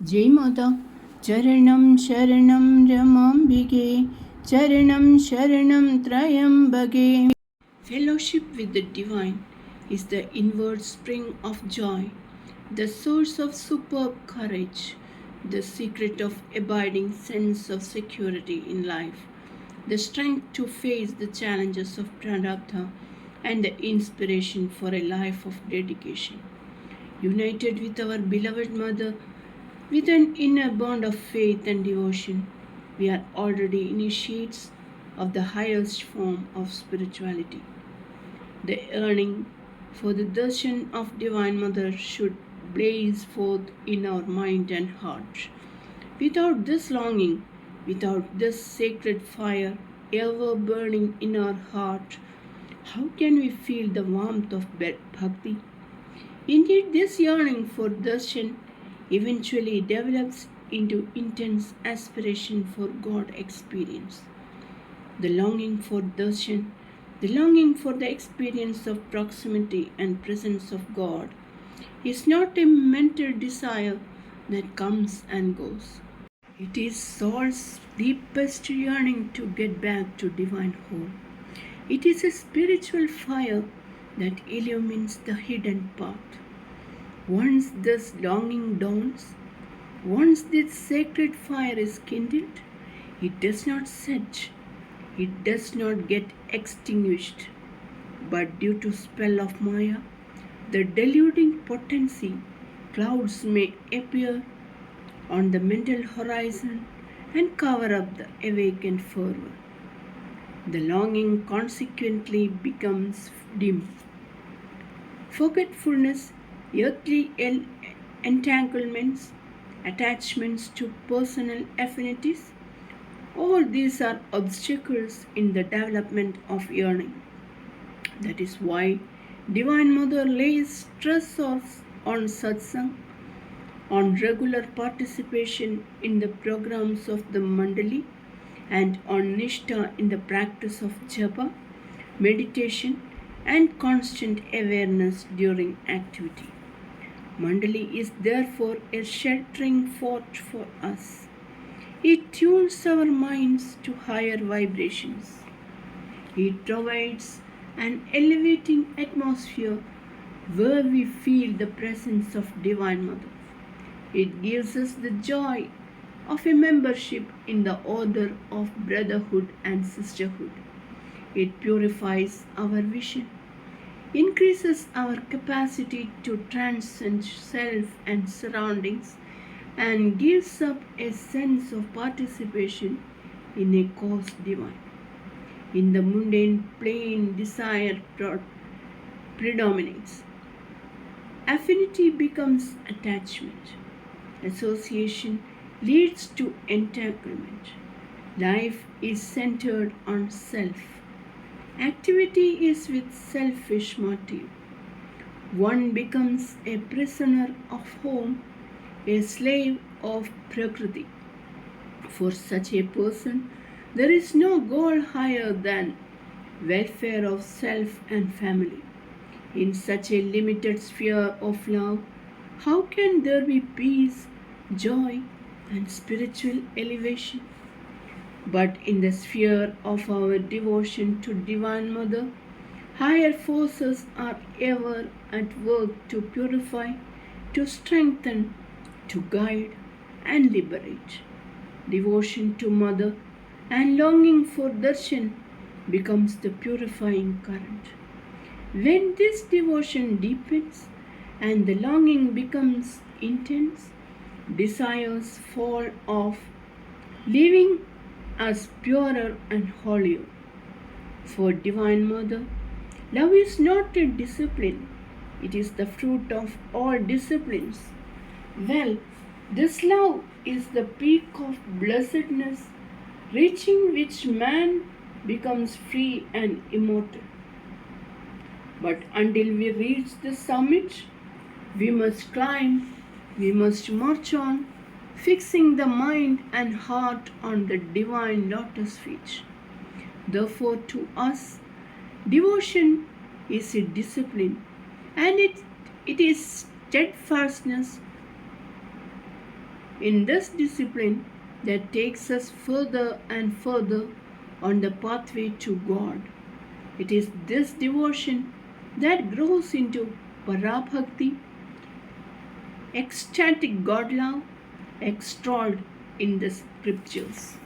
जय माता। चरणं शरणं रमाम्बिके, चरणं शरणं त्रयम्बके. Fellowship with the divine is the inward spring of joy, the source of superb courage, the secret of abiding sense of security in life, the strength to face the challenges of prarabdha, and the inspiration for a life of dedication. United with our beloved Mother, with an inner bond of faith and devotion, we are already initiates of the highest form of spirituality. The yearning for the darshan of Divine Mother should blaze forth in our mind and heart. Without this longing, without this sacred fire ever burning in our heart, how can we feel the warmth of bhakti? Indeed, this yearning for darshan eventually develops into intense aspiration for God experience. The longing for darshan, the longing for the experience of proximity and presence of God, is not a mental desire that comes and goes. It is soul's deepest yearning to get back to divine home. It is a spiritual fire that illumines the hidden path. Once this longing dawns, once this sacred fire is kindled, it does not set, it does not get extinguished, but due to spell of Maya, the deluding potency, clouds may appear on the mental horizon and cover up the awakened fervor. The longing consequently becomes dim. Forgetfulness, earthly entanglements, attachments to personal affinities, all these are obstacles in the development of yearning. That is why Divine Mother lays stress on satsang, on regular participation in the programs of the Mandali, and on nishtha in the practice of japa, meditation, and constant awareness during activity. Mandali is therefore a sheltering fort for us. It tunes our minds to higher vibrations. It provides an elevating atmosphere where we feel the presence of Divine Mother. It gives us the joy of a membership in the order of brotherhood and sisterhood. It purifies our vision, increases our capacity to transcend self and surroundings, and gives up a sense of participation in a cause divine. In the mundane plane, desire predominates. Affinity becomes attachment. Association leads to entanglement. Life is centered on self. Activity is with selfish motive. One becomes a prisoner of home, a slave of Prakriti. For such a person, there is no goal higher than welfare of self and family. In such a limited sphere of love, how can there be peace, joy, and spiritual elevation? But in the sphere of our devotion to Divine Mother, higher forces are ever at work to purify, to strengthen, to guide, and liberate. Devotion to Mother and longing for darshan becomes the purifying current. When this devotion deepens and the longing becomes intense, desires fall off, leaving us purer and holier. For Divine Mother, love is not a discipline, it is the fruit of all disciplines. Well, this love is the peak of blessedness, reaching which man becomes free and immortal. But until we reach the summit, we must climb, we must march on, fixing the mind and heart on the divine lotus feet. Therefore, to us, devotion is a discipline, and it is steadfastness in this discipline that takes us further and further on the pathway to God. It is this devotion that grows into Parabhakti, ecstatic God love, extolled in the scriptures.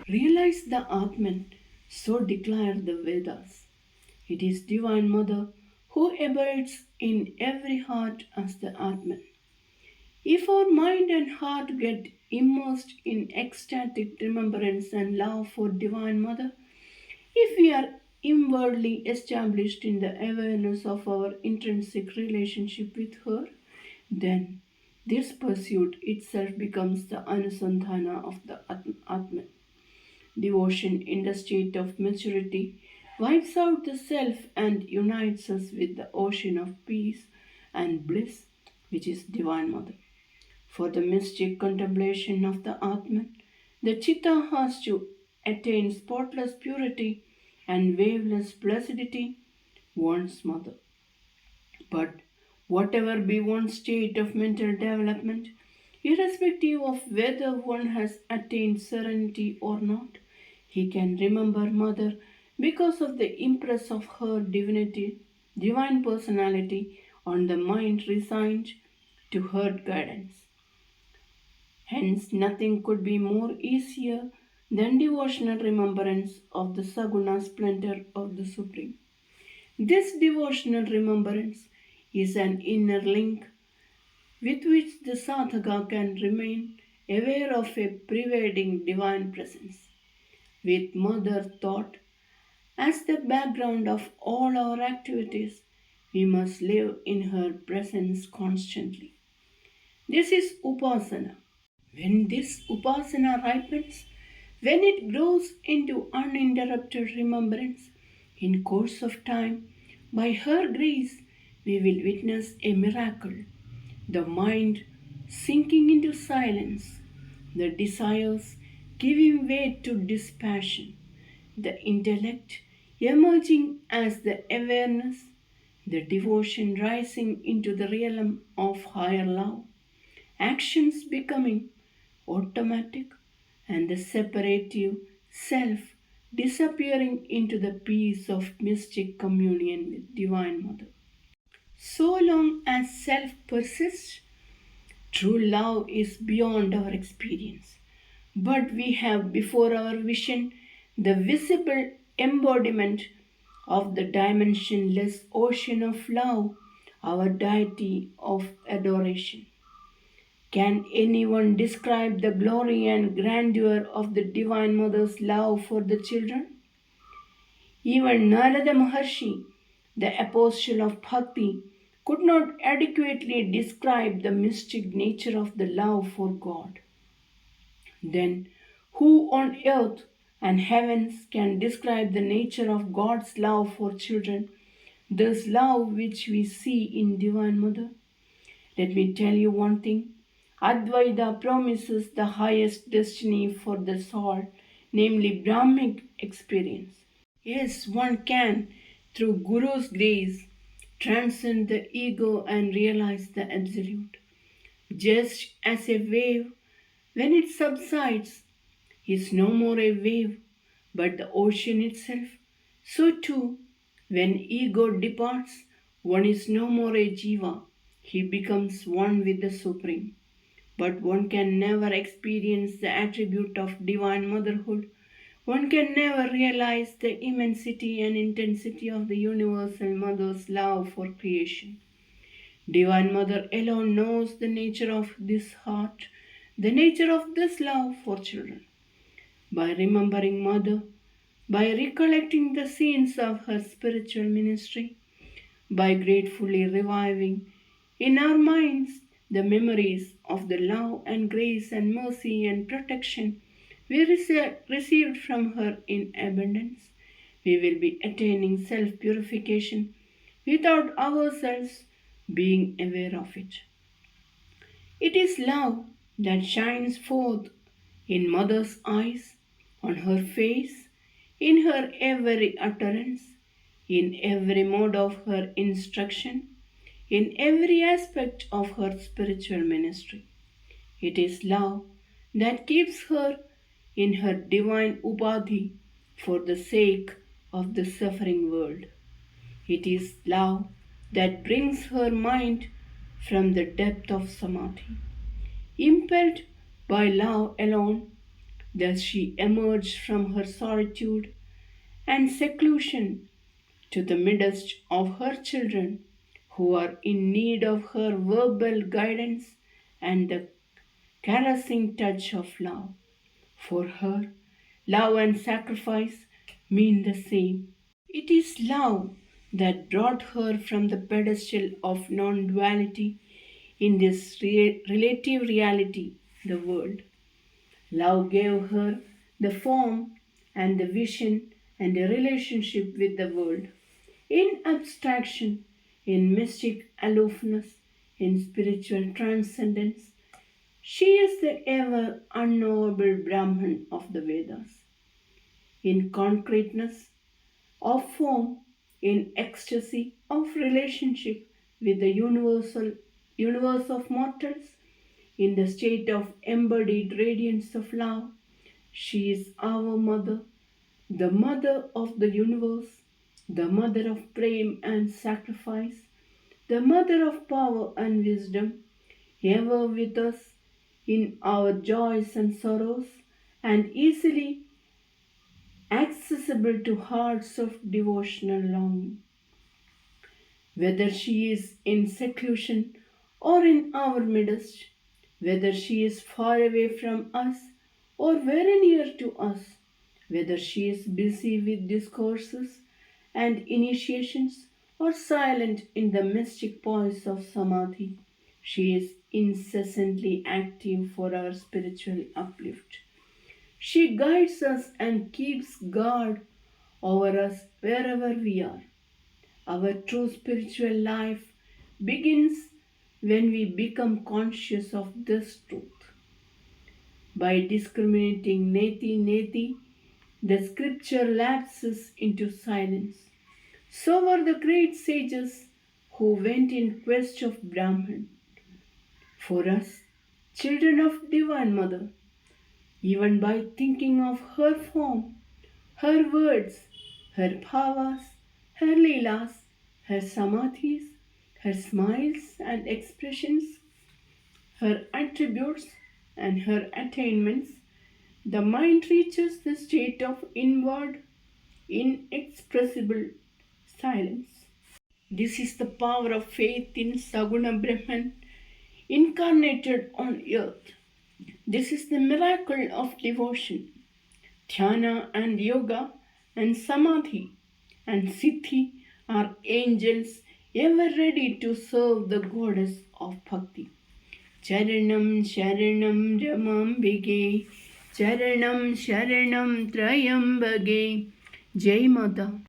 Realize the Atman, so declare the Vedas. It is Divine Mother who abides in every heart as the Atman. If our mind and heart get immersed in ecstatic remembrance and love for Divine Mother, if we are inwardly established in the awareness of our intrinsic relationship with her, then this pursuit itself becomes the anusandhana of the Atman. Devotion in the state of maturity wipes out the self and unites us with the ocean of peace and bliss, which is Divine Mother. For the mystic contemplation of the Atman, the Chitta has to attain spotless purity and waveless placidity, one's mother. But whatever be one's state of mental development, irrespective of whether one has attained serenity or not, he can remember Mother because of the impress of her divinity, divine personality on the mind resigned to her guidance. Hence, nothing could be more easier than devotional remembrance of the Saguna splendor of the Supreme. This devotional remembrance is an inner link with which the sadhaka can remain aware of a pervading divine presence. With Mother thought as the background of all our activities, we must live in her presence constantly. This is upasana. When this upasana ripens, when it grows into uninterrupted remembrance, in course of time, by her grace, we will witness a miracle. The mind sinking into silence, the desires giving way to dispassion, the intellect emerging as the awareness, the devotion rising into the realm of higher love, actions becoming automatic, and the separative self disappearing into the peace of mystic communion with Divine Mother. So long as self persists, true love is beyond our experience. But we have before our vision the visible embodiment of the dimensionless ocean of love, our deity of adoration. Can anyone describe the glory and grandeur of the Divine Mother's love for the children? Even Narada Maharshi, the apostle of Bhakti, could not adequately describe the mystic nature of the love for God. Then, who on earth and heavens can describe the nature of God's love for children, this love which we see in Divine Mother? Let me tell you one thing. Advaita promises the highest destiny for the soul, namely Brahmic experience. Yes, one can, through Guru's grace, transcend the ego and realize the absolute. Just as a wave, when it subsides, is no more a wave, but the ocean itself, so too, when ego departs, one is no more a jiva, he becomes one with the Supreme. But one can never experience the attribute of divine motherhood. One can never realize the immensity and intensity of the universal mother's love for creation. Divine Mother alone knows the nature of this heart, the nature of this love for children. By remembering Mother, by recollecting the scenes of her spiritual ministry, by gratefully reviving in our minds the memories of the love and grace and mercy and protection we received from her in abundance, we will be attaining self purification without ourselves being aware of it. It is love that shines forth in Mother's eyes, on her face, in her every utterance, in every mode of her instruction, in every aspect of her spiritual ministry. It is love that keeps her in her divine upadhi for the sake of the suffering world. It is love that brings her mind from the depth of samadhi. Impelled by love alone, does she emerge from her solitude and seclusion to the midst of her children who are in need of her verbal guidance and the caressing touch of love. For her, love and sacrifice mean the same. It is love that brought her from the pedestal of non duality in this relative reality, the world. Love gave her the form and the vision and the relationship with the world. In abstraction, in mystic aloofness, in spiritual transcendence, she is the ever unknowable Brahman of the Vedas. In concreteness of form, in ecstasy of relationship with the universe of mortals, in the state of embodied radiance of love, she is our mother, the mother of the universe, the mother of praying and sacrifice, the mother of power and wisdom, ever with us in our joys and sorrows, and easily accessible to hearts of devotional longing. Whether she is in seclusion or in our midst, whether she is far away from us or very near to us, whether she is busy with discourses and initiations or silent in the mystic poise of samadhi, she is incessantly active for our spiritual uplift. She guides us and keeps guard over us wherever we are. Our true spiritual life begins when we become conscious of this truth. By discriminating neti neti, the scripture lapses into silence. So were the great sages who went in quest of Brahman. For us, children of Divine Mother, even by thinking of her form, her words, her bhavas, her leelas, her samadhis, her smiles and expressions, her attributes and her attainments, the mind reaches the state of inward, inexpressible silence. This is the power of faith in Saguna Brahman incarnated on earth. This is the miracle of devotion. Dhyana and yoga and samadhi and siddhi are angels ever ready to serve the goddess of bhakti. Charanam Sharanam Ramambige Charanam Sharanam Trayambage Jai Mata.